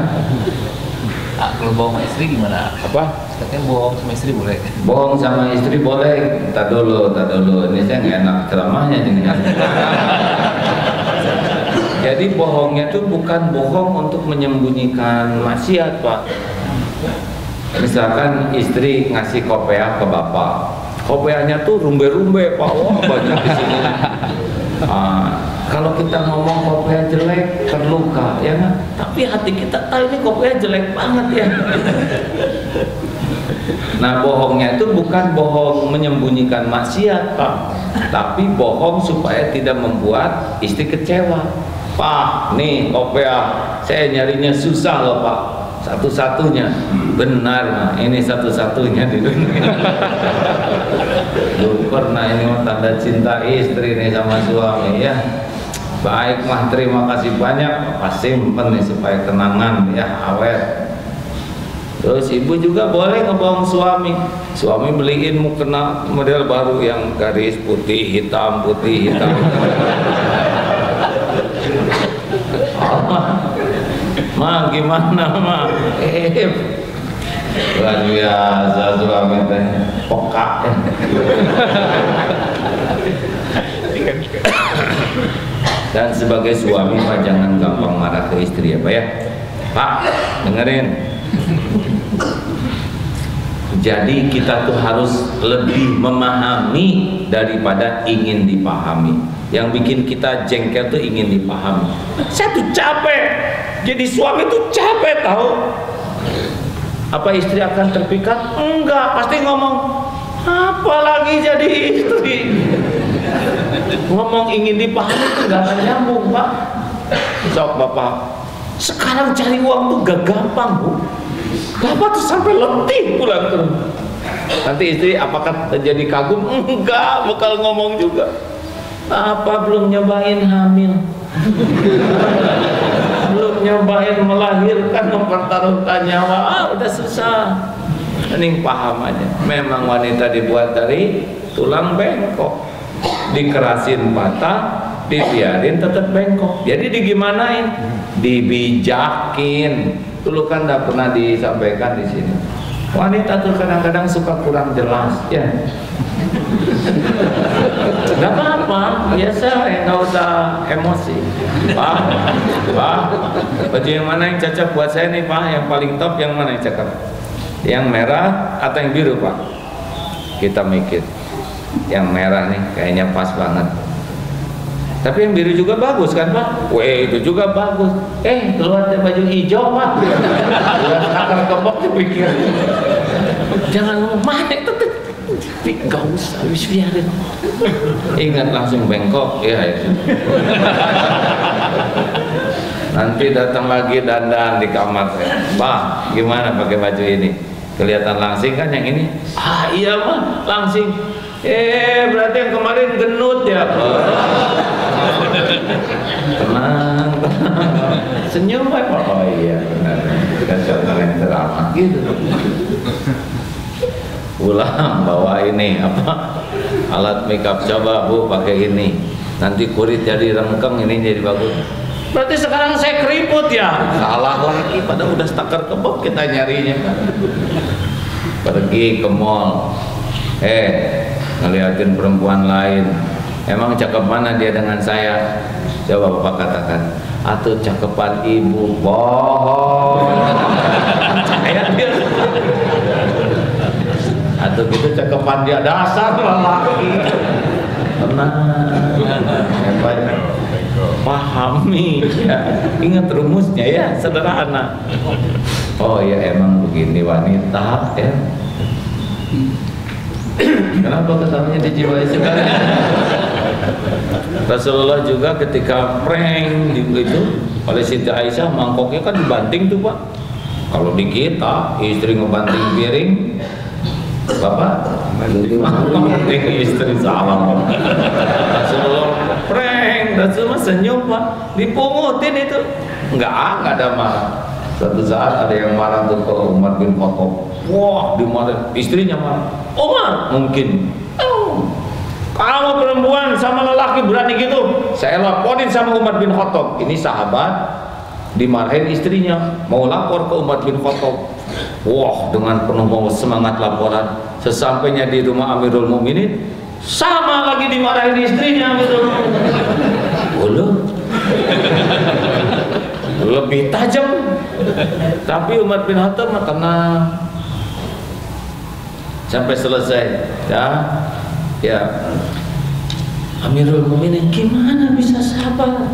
Kalau bohong sama istri gimana? Apa? Katanya bohong sama istri boleh? Bohong sama istri boleh. Tak dulu. Ini saya nggak enak ceramahnya jenengan. Jadi bohongnya itu bukan bohong untuk menyembunyikan maksiat, Pak. Misalkan istri ngasih kopiah ke bapak, kopiahnya tuh rumbe-rumbe, Pak. Wah, banyak di sini. Kalau kita ngomong kopiah jelek terluka, ya kan? Tapi hati kita tahu ini kopiah jelek banget ya. Nah, bohongnya itu bukan bohong menyembunyikan maksiat, Pak, tapi bohong supaya tidak membuat istri kecewa. Pak, nih kopiah saya nyarinya susah loh Pak, satu-satunya. Benar, nah ini satu-satunya di dunia. Pernah ini tanda cinta istri nih sama suami ya. Baik mah, terima kasih banyak, Pak, simpen nih supaya kenangan ya, awet. Terus ibu juga boleh ngebohong suami. Suami beliin mukena model baru yang garis putih hitam. Ma gimana ma? Luar biasa suami teh, pokak. Dan sebagai suami Pak, jangan gampang marah ke istri ya Pak ya. Pak, dengerin. Jadi kita tuh harus lebih memahami daripada ingin dipahami. Yang bikin kita jengkel tuh ingin dipahami. Saya tuh capek. Jadi suami tuh capek tahu. Apa istri akan terpikat? Enggak, pasti ngomong apalagi jadi istri. Ngomong ingin dipahami itu gak akan nyambung Pak. Sok Bapak, sekarang cari uang tuh gak gampang Bu. Bapak tuh sampai letih pulang terus. Nanti istri apakah jadi kagum? Enggak, bakal ngomong juga. Apa belum nyobain hamil? Belum nyobain melahirkan, mempertaruhkan nyawa, udah susah. Mending paham aja. Memang wanita dibuat dari tulang bengkok, dikerasin patah, dibiarin tetap bengkok. Jadi digimanain? Dibijakin. Dulu kan tidak pernah disampaikan di sini. Wanita tuh kadang-kadang suka kurang jelas, ya. Gak apa-apa, biasa ya, nggak usah emosi. Pak, baju yang mana yang cocok buat saya nih Pak? Yang paling top yang mana yang cakep? Yang merah atau yang biru Pak? Kita mikir, yang merah nih kayaknya pas banget. Tapi yang biru juga bagus kan Pak? Weh, itu juga bagus. Keluar dari baju hijau Pak. Keluar akar kebok dipikir. Jangan ngomong mana itu. nggak usah, biarin. Ingat langsung bengkok, ya. Nanti datang lagi dandan di kamar saya. Bah, gimana pakai baju ini? Kelihatan langsing kan yang ini? Ah iya mah, langsing. Berarti yang kemarin genut ya. Tenang, senyum Pak. Oh iya benar. Kita contoh yang teramat gitu. Pulang bawa ini apa? Alat makeup, coba Bu pakai ini. Nanti kulit jadi rengkeng, ini jadi bagus. Berarti sekarang saya keriput ya? Salah lagi, pada udah stakar kebab kita nyarinya. Pergi ke mall, ngeliatin perempuan lain. Emang cakep mana dia dengan saya? Coba Bapak katakan, atau cakepan ibu. Bohong. Percaya dia. Atau gitu cakepan dia, dasar lelaki. Tenang, hebat. Pahami ya. Ingat rumusnya ya, sederhana. Oh ya emang begini wanita ya. Kenapa kesannya dijiwai sekali? Rasulullah juga ketika prank itu oleh Siti Aisyah, mangkoknya kan dibanting tuh Pak. Kalau di kita istri ngebanting piring, Bapak banting istri, salah. Rasulullah prank, Rasulullah senyum Pak, dipungutin itu. Enggak ada marah. Suatu saat ada yang marah tuh ke Umar bin Khattab. Wah, dimarah, istrinya marah. Umar mungkin. Kamu perempuan sama lelaki berani gitu, saya laporin sama Umar bin Khattab. Ini sahabat dimarahin istrinya, mau lapor ke Umar bin Khattab. Wah, dengan penuh semangat laporan. Sesampainya di rumah Amirul Mukminin, sama lagi dimarahin istrinya Amirul Mukminin. Lebih tajam. Tapi Umar bin Khattab mah tenang sampai selesai. Ya, Amirul Mukminin gimana bisa sabar?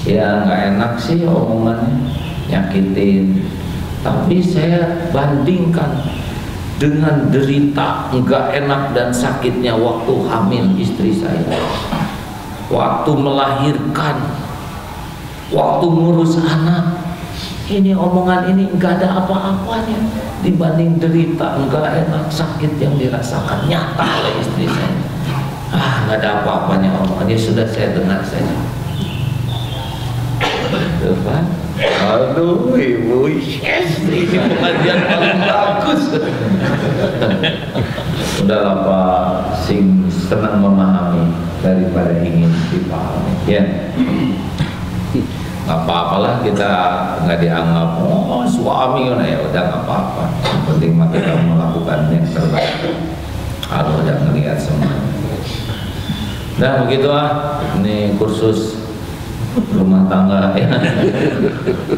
Ya nggak enak sih omongannya, nyakitin. Tapi saya bandingkan dengan derita nggak enak dan sakitnya waktu hamil istri saya, waktu melahirkan, waktu ngurus anak. Ini omongan ini nggak ada apa-apanya dibanding derita nggak enak sakit yang dirasakan nyata oleh istri saya. Nggak ada apa-apanya omongannya, sudah saya dengar saja. Tuh Pak, aduh ibu, yes, ini pengajian paling bagus. Udahlah Pak, sing senang memahami daripada ingin dipahami. Ya. Nggak apa-apalah kita nggak dianggap suami ya udah nggak apa-apa, yang penting mah kita melakukan yang terbaik. Kalau udah ngelihat semua. Nah begitu ini kursus rumah tangga ya.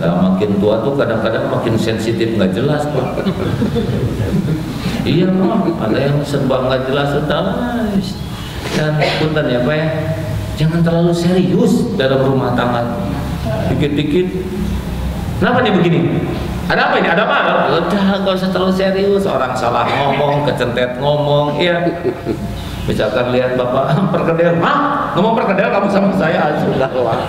Nah, makin tua tuh kadang-kadang makin sensitif nggak jelas Pak. Iya Pak, ada yang serba nggak jelas dan punten ya Pak ya, jangan terlalu serius dalam rumah tangga. Dikit-dikit, kenapa nih begini? Ada apa ini? Ada apa? Udah, nggak usah terlalu serius. Orang salah ngomong, kecentet ngomong, ya. Misalkan lihat bapak perkedel, ngomong perkedel kamu sama saya, sudah lah.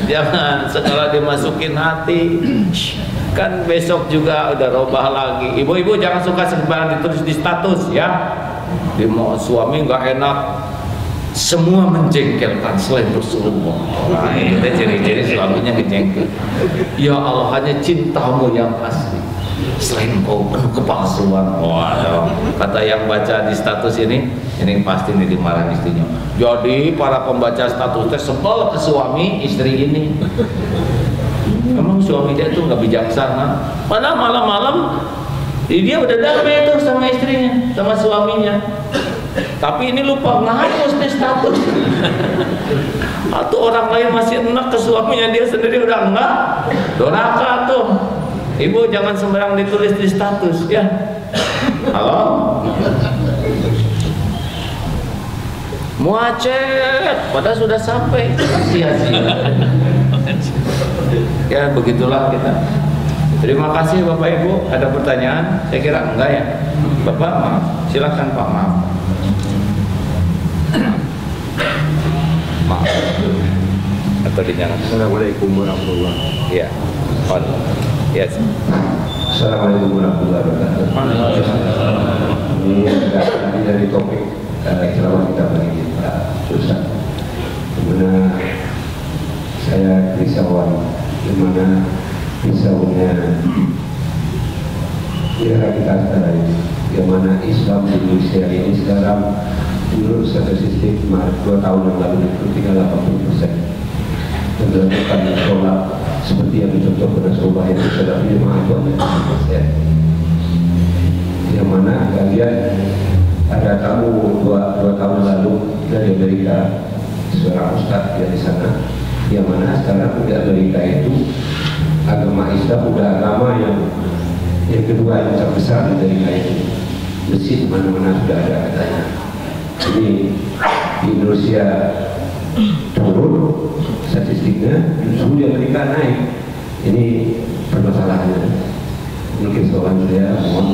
Jangan segala dimasukin hati. Kan besok juga udah robah lagi. Ibu-ibu jangan suka sembarangan ditulis di status, ya. Di suami nggak enak. Semua menjengkelkan selain Rasulullah. Nah, itu ciri-ciri suaminya menjengkel. Ya Allah, hanya cintamu yang asli. Selain kau penuh kepalsuan. Waduh, kata yang baca di status ini pasti nih dimarahin istrinya. Jadi para pembaca statusnya sebel ke suami istri ini. Emang suami dia tuh nggak bijaksana. Padahal malam-malam dia udah damai tuh sama istrinya, sama suaminya. Tapi ini lupa ngehapus di status. Atau orang lain masih enak ke suaminya, dia sendiri udah enggak. Doraka tuh. Ibu jangan sembarang ditulis di status ya. Halo? Muacet, padahal sudah sampai. Sia-sia. Ya begitulah kita. Terima kasih Bapak Ibu. Ada pertanyaan? Saya kira enggak ya. Bapak maaf, silakan Pak, maaf. Maaf. Atau dinyalakan. Assalamualaikum warahmatullahi wabarakatuh. Iya. On. Yes. Assalamualaikum warahmatullahi wabarakatuh. Ini tadi dari topik ceramah kita bagi kita susah. Dimana saya risauan, dimana risaunya era kita sekarang ini, dimana Islam di Indonesia ini sekarang menurut statistik Maret 2 tahun yang lalu itu tinggal 80%. Dan melakukan sholat seperti yang dicontohkan Rasulullah yang sudah jemaah itu ada 10%. Yang mana kalian ada tamu 2 tahun lalu dari Amerika, seorang ustadz yang di sana, yang mana sekarang di Amerika itu agama Islam udah agama yang kedua yang terbesar di Amerika itu. Masjid mana-mana sudah ada katanya. Ini di Indonesia turun statistiknya, justru di Amerika naik. Ini permasalahannya. Mungkin soalan saya mohon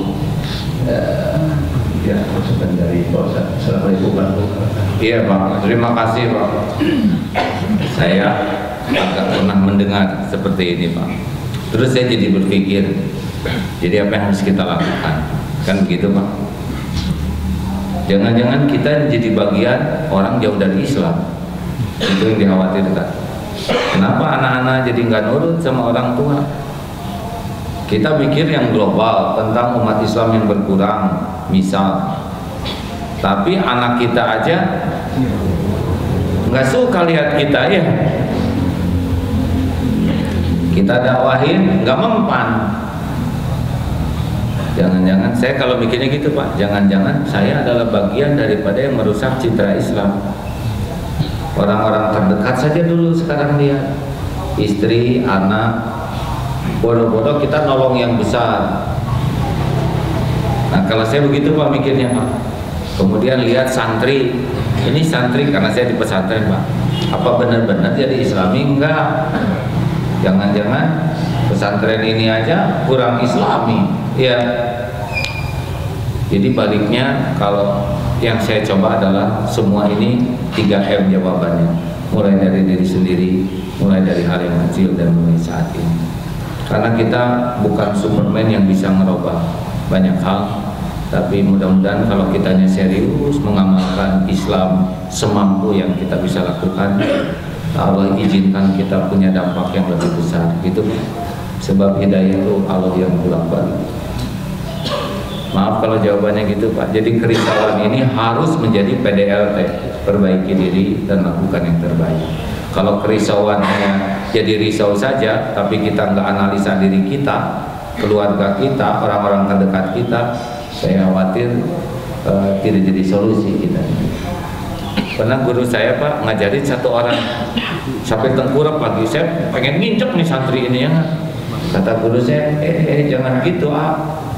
ya masukan dari Pak Ustaz. Assalamualaikum warahmatullahi wabarakatuh. Iya Pak, terima kasih Pak. Saya agak pernah mendengar seperti ini Pak. Terus saya jadi berpikir, jadi apa yang harus kita lakukan? Kan begitu Pak. Jangan-jangan kita jadi bagian orang jauh dari Islam. Itu yang dikhawatirkan. Kenapa anak-anak jadi nggak nurut sama orang tua? Kita mikir yang global tentang umat Islam yang berkurang, misal. Tapi anak kita aja nggak suka lihat kita ya. Kita dakwahin nggak mempan. Jangan-jangan saya kalau mikirnya gitu Pak, jangan-jangan saya adalah bagian daripada yang merusak citra Islam. Orang-orang terdekat saja dulu sekarang lihat, istri, anak, bodoh-bodoh kita nolong yang besar. Nah kalau saya begitu Pak mikirnya Pak. Kemudian lihat santri, ini santri karena saya di pesantren Pak. Apa benar-benar jadi Islami? Enggak. Jangan-jangan pesantren ini aja kurang Islami. Ya, jadi baliknya kalau yang saya coba adalah semua ini 3M jawabannya, mulai dari diri sendiri, mulai dari hal yang kecil dan mulai saat ini. Karena kita bukan Superman yang bisa merubah banyak hal, tapi mudah-mudahan kalau kitanya serius mengamalkan Islam semampu yang kita bisa lakukan, Allah izinkan kita punya dampak yang lebih besar, gitu. Sebab hidayah itu Allah yang bolak-balik. Maaf kalau jawabannya gitu Pak. Jadi kerisauan ini harus menjadi PDLT, perbaiki diri dan lakukan yang terbaik. Kalau kerisauannya jadi risau saja, tapi kita nggak analisa diri kita, keluarga kita, orang-orang terdekat kita, saya khawatir tidak jadi solusi kita. Pernah guru saya Pak ngajarin satu orang sampai tengkurap lagi, saya pengen nginjek nih santri ini ya. Kata guru saya, jangan gitu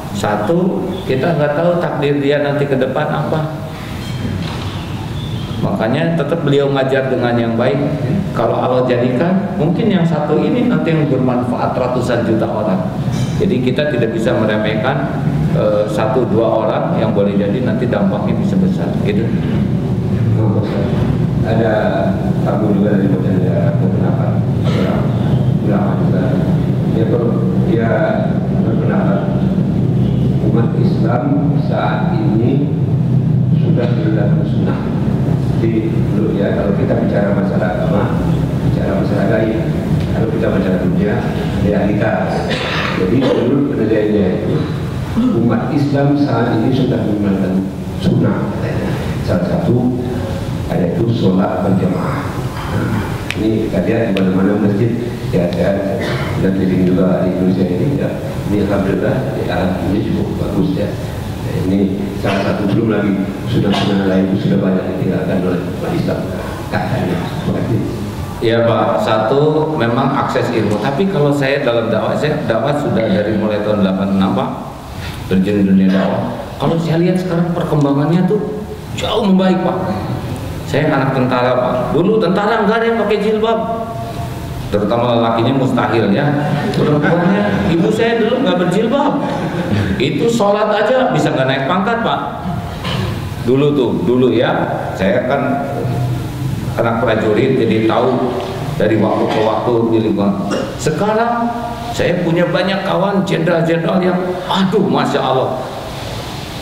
Satu, kita nggak tahu takdir dia nanti ke depan apa. Makanya tetap beliau ngajar dengan yang baik. Kalau Allah jadikan, mungkin yang satu ini nanti yang bermanfaat ratusan juta orang. Jadi kita tidak bisa meremehkan 1-2 orang yang boleh jadi nanti dampaknya bisa besar. Gitu. Ada tamu juga dari Bojonegoro berpendapat ulama juga. Dia berpendapat umat Islam saat ini sudah berdalam sunnah. Jadi dulu ya kalau kita bicara masalah agama, bicara masalah gaib. Kalau kita bicara dunia, realita. Jadi dulu penilaiannya itu umat Islam saat ini sudah menjalankan sunnah. Salah satu ada itu sholat berjamaah. Ini kalian di mana-mana masjid ya, saya dan living juga di Indonesia ini ya, ini alhamdulillah ini cukup bagus ya. Ini salah satu, belum lagi sudah lain sudah banyak ditinggalkan oleh umat Islam katanya seperti itu. Ya Pak, satu memang akses ilmu. Tapi kalau saya dalam dakwah, saya dakwah sudah dari mulai tahun 86 Pak, terjun di dunia dakwah. Kalau saya lihat sekarang perkembangannya tuh jauh membaik Pak. Saya anak tentara Pak. Dulu tentara nggak ada yang pakai jilbab. terutama lelakinya mustahil ya. Perempuannya, ibu saya dulu nggak berjilbab, itu sholat aja bisa nggak naik pangkat Pak. Dulu ya, saya kan anak prajurit jadi tahu dari waktu ke waktu di lingkungan. Sekarang saya punya banyak kawan jenderal-jenderal yang aduh Masya Allah,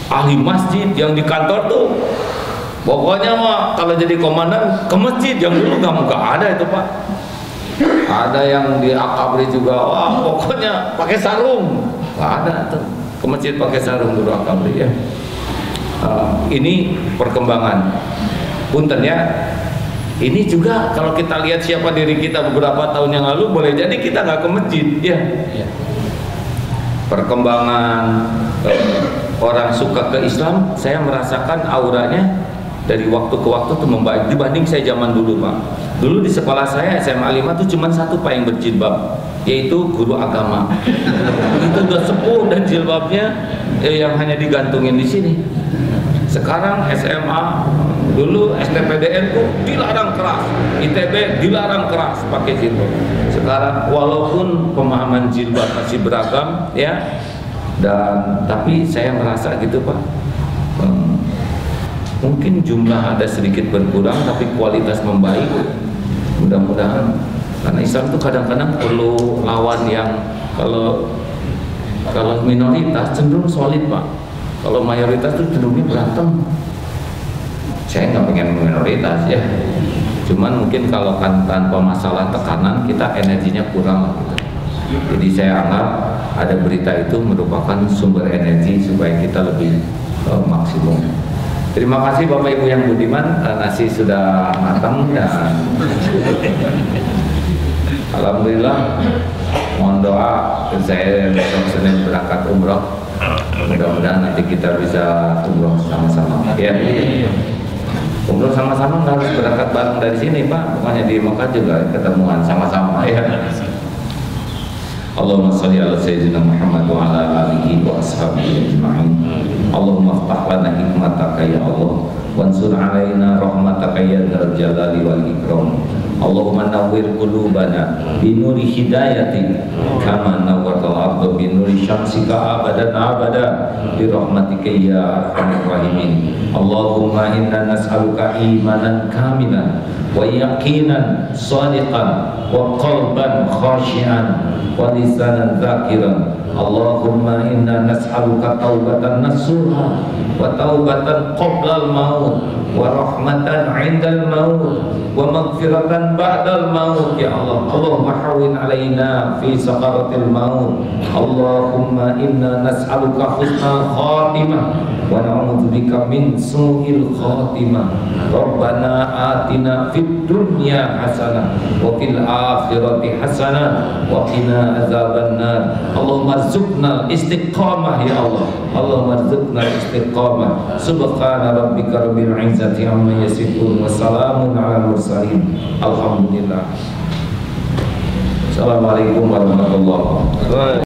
ahli masjid yang di kantor tuh pokoknya mah kalau jadi komandan ke masjid, yang dulu nggak ada itu Pak. Ada yang di Akabri juga, wah pokoknya pakai sarung, nggak ada tuh ke masjid pakai sarung dulu Akabri ya. Ini perkembangan, punten ya. Ini juga kalau kita lihat siapa diri kita beberapa tahun yang lalu, boleh jadi kita nggak ke masjid ya. Perkembangan orang suka ke Islam, saya merasakan auranya dari waktu ke waktu tuh membaik dibanding saya zaman dulu Pak. Dulu di sekolah saya SMA 5 tuh cuma satu Pak yang berjilbab, yaitu guru agama. Itu udah sepuh dan jilbabnya yang hanya digantungin di sini. Sekarang SMA, dulu STPDN tuh dilarang keras, ITB dilarang keras pakai jilbab. Sekarang walaupun pemahaman jilbab masih beragam ya, dan tapi saya merasa gitu Pak. Mungkin jumlah ada sedikit berkurang tapi kualitas membaik, mudah-mudahan. Karena Islam itu kadang-kadang perlu lawan yang kalau minoritas cenderung solid Pak, kalau mayoritas itu cenderungnya berantem. Saya nggak pengen minoritas ya, cuman mungkin kalau kan tanpa masalah tekanan kita energinya kurang gitu. Jadi saya anggap ada berita itu merupakan sumber energi supaya kita lebih maksimum. Terima kasih Bapak Ibu yang budiman, nasi sudah matang dan alhamdulillah. Mohon doa saya besok Senin berangkat umroh, mudah-mudahan nanti kita bisa umroh sama-sama ya. Umroh sama-sama nggak harus berangkat bareng dari sini Pak, pokoknya di Mekah juga ketemuan sama-sama ya. Allahumma sholli ala sayyidina Muhammad wa ala alihi wa ashabihi ajma'in. Allahumma iftah lana hikmataka ya Allah, wansur alaina rahmataka ya dzal jalali wal ikram. Allahumma nawwir qulubana bi nuri hidayatik kama nawwartal arda bi nuri syamsika abadan abada bi rahmatika ya arhamar rahimin. Allahumma inna nas'aluka imanan kamilan wa yaqinan shadiqan wa qalban khashi'an wa lisanan dzakiran. Allahumma inna nas'aluka taubatan nasuha wa taubatan qabla al-maut wa rahmatan 'inda al-maut wa maghfiratan ba'da al-maut ya Allah. Allahumma hawwin 'alaina fi sakaratil maut. Allahumma inna nas'aluka husnal khatimah wa na'udzubika min su'il khatimah. Rabbana atina fid dunya hasanah wa fil akhirati hasanah wa qina azabannar. Allahumma rzuqna istiqamah ya Allah. Allahumma rzuqna istiqamah. Subhana rabbika rabbil izzati amma yasifun wa salamun ala mursalin. Alhamdulillah. Assalamualaikum warahmatullahi wabarakatuh.